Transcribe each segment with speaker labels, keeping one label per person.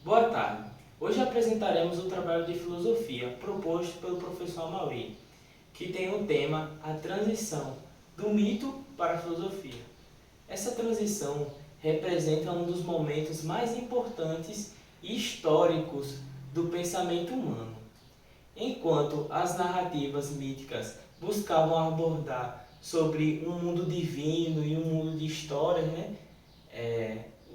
Speaker 1: Boa tarde. Hoje apresentaremos o trabalho de filosofia proposto pelo professor Amaury, que tem o tema A Transição do Mito para a Filosofia. Essa transição representa um dos momentos mais importantes e históricos do pensamento humano. Enquanto as narrativas míticas buscavam abordar sobre um mundo divino e um mundo de histórias,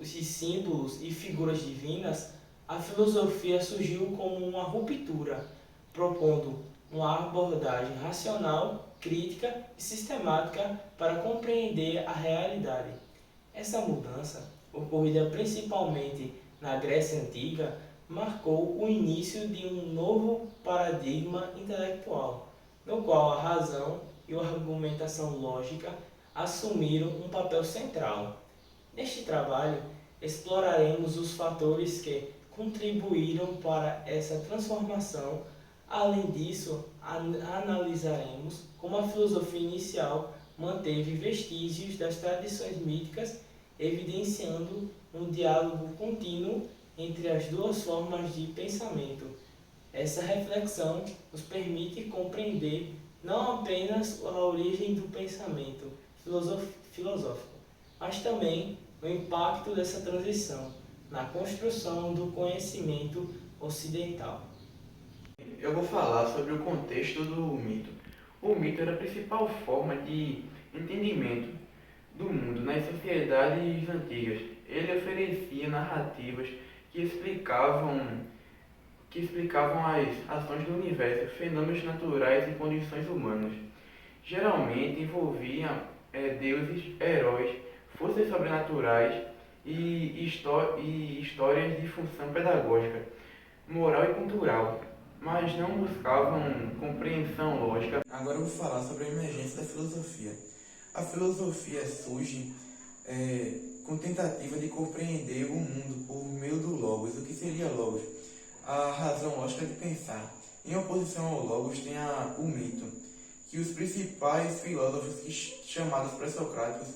Speaker 1: os símbolos e figuras divinas, a filosofia surgiu como uma ruptura, propondo uma abordagem racional, crítica e sistemática para compreender a realidade. Essa mudança, ocorrida principalmente na Grécia Antiga, marcou o início de um novo paradigma intelectual, no qual a razão e a argumentação lógica assumiram um papel central. Neste trabalho, exploraremos os fatores que contribuíram para essa transformação. Além disso, analisaremos como a filosofia inicial manteve vestígios das tradições míticas, evidenciando um diálogo contínuo entre as duas formas de pensamento. Essa reflexão nos permite compreender não apenas a origem do pensamento filosófico, mas também o impacto dessa transição na construção do conhecimento ocidental.
Speaker 2: Eu vou falar sobre o contexto do mito. O mito era a principal forma de entendimento do mundo nas sociedades antigas. Ele oferecia narrativas que explicavam as ações do universo, fenômenos naturais e condições humanas. Geralmente envolviam deuses, heróis, forças sobrenaturais e histórias de função pedagógica, moral e cultural, mas não buscavam compreensão lógica.
Speaker 3: Agora eu vou falar sobre a emergência da filosofia. A filosofia surge com tentativa de compreender o mundo por meio do logos. O que seria logos? A razão lógica de pensar. Em oposição ao logos tem o mito, que os principais filósofos chamados pré-socráticos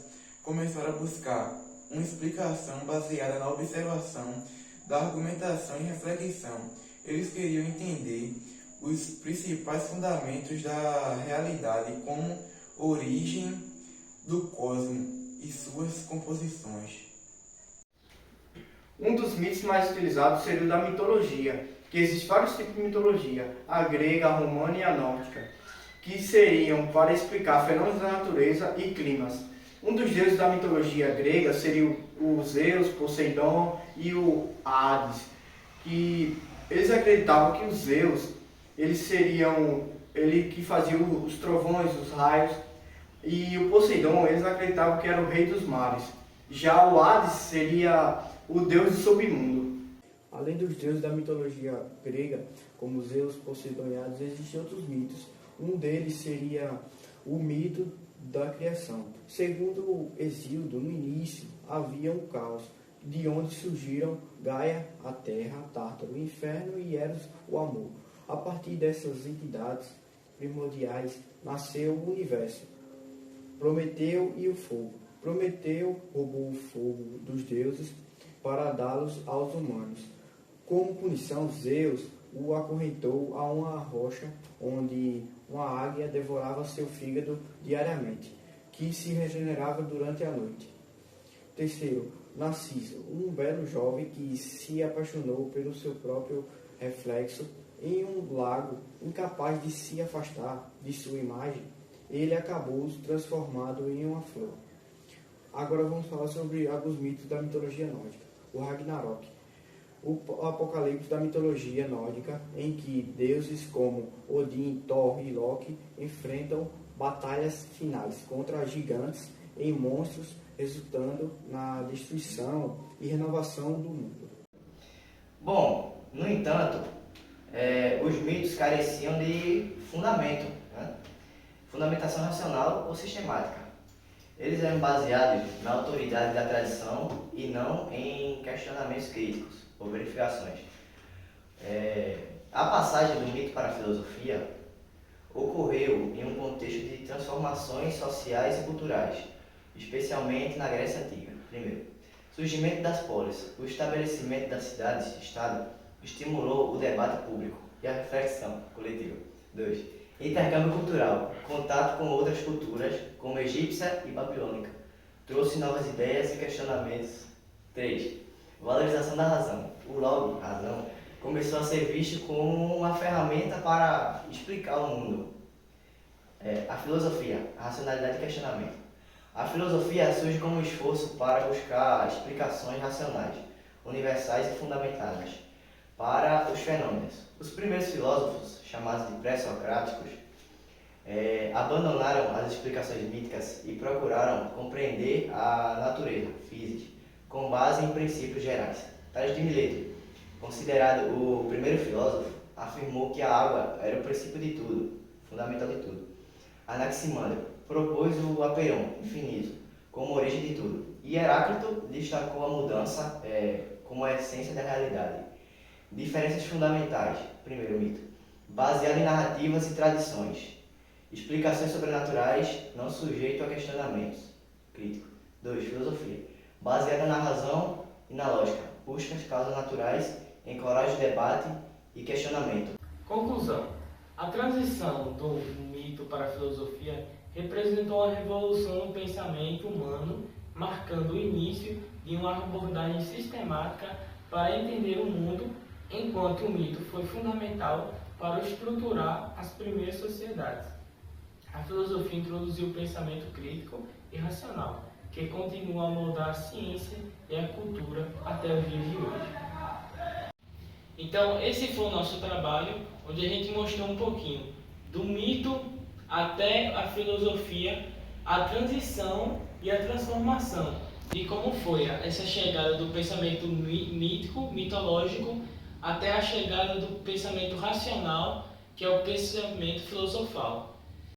Speaker 3: começaram a buscar uma explicação baseada na observação, da argumentação e reflexão. Eles queriam entender os principais fundamentos da realidade, como origem do cosmos e suas composições.
Speaker 4: Um dos mitos mais utilizados seria o da mitologia, que existem vários tipos de mitologia, a grega, a romana e a nórdica, que seriam para explicar fenômenos da natureza e climas. Um dos deuses da mitologia grega seria o Zeus, Poseidon e o Hades, que eles acreditavam que o Zeus, ele que fazia os trovões, os raios, e o Poseidon, eles acreditavam que era o rei dos mares. Já o Hades seria o deus do submundo.
Speaker 5: Além dos deuses da mitologia grega, como Zeus, Poseidon e Hades, existem outros mitos. Um deles seria o mito da criação. Segundo Hesíodo, no início havia um caos, de onde surgiram Gaia, a terra, Tártaro, o inferno e Eros, o amor. A partir dessas entidades primordiais nasceu o universo, Prometeu e o fogo. Prometeu roubou o fogo dos deuses para dá-los aos humanos. Como punição, Zeus o acorrentou a uma rocha onde uma águia devorava seu fígado diariamente, que se regenerava durante a noite. Terceiro, Narciso, um belo jovem que se apaixonou pelo seu próprio reflexo em um lago, incapaz de se afastar de sua imagem, ele acabou transformado em uma flor. Agora vamos falar sobre alguns mitos da mitologia nórdica. O Ragnarok, o apocalipse da mitologia nórdica, em que deuses como Odin, Thor e Loki enfrentam batalhas finais contra gigantes e monstros, resultando na destruição e renovação do mundo.
Speaker 6: Bom, no entanto, os mitos careciam de fundamento, fundamentação racional ou sistemática. Eles eram baseados na autoridade da tradição e não em questionamentos críticos ou verificações. A passagem do mito para a filosofia ocorreu em um contexto de transformações sociais e culturais, especialmente na Grécia Antiga. Primeiro, Surgimento das polis. O estabelecimento das cidades-estado estimulou o debate público e a reflexão coletiva. 2. Intercâmbio cultural. Contato com outras culturas, como egípcia e babilônica. Trouxe novas ideias e questionamentos. 3. Valorização da razão. O logo, razão, começou a ser visto como uma ferramenta para explicar o mundo. A filosofia, a racionalidade e questionamento. A filosofia surge como um esforço para buscar explicações racionais, universais e fundamentadas para os fenômenos. Os primeiros filósofos, chamados de pré-socráticos, abandonaram as explicações míticas e procuraram compreender a natureza física com base em princípios gerais. Tales de Mileto, considerado o primeiro filósofo, afirmou que a água era o princípio de tudo, fundamental de tudo. Anaximandro propôs o apeiron, infinito, como origem de tudo. E Heráclito destacou a mudança como a essência da realidade. Diferenças fundamentais. Primeiro mito. Baseado em narrativas e tradições. Explicações sobrenaturais não sujeito a questionamentos. Crítico. 2. Filosofia. Baseada na razão e na lógica. Busca as causas naturais, encoraja o debate e questionamento.
Speaker 1: Conclusão. A transição do mito para a filosofia representou uma revolução no pensamento humano, marcando o início de uma abordagem sistemática para entender o mundo, enquanto o mito foi fundamental para estruturar as primeiras sociedades. A filosofia introduziu o pensamento crítico e racional, que continua a moldar a ciência e a cultura até os dias de hoje. Então, esse foi o nosso trabalho, onde a gente mostrou um pouquinho do mito até a filosofia, a transição e a transformação, de como foi essa chegada do pensamento mítico, mitológico, até a chegada do pensamento racional, que é o pensamento filosofal.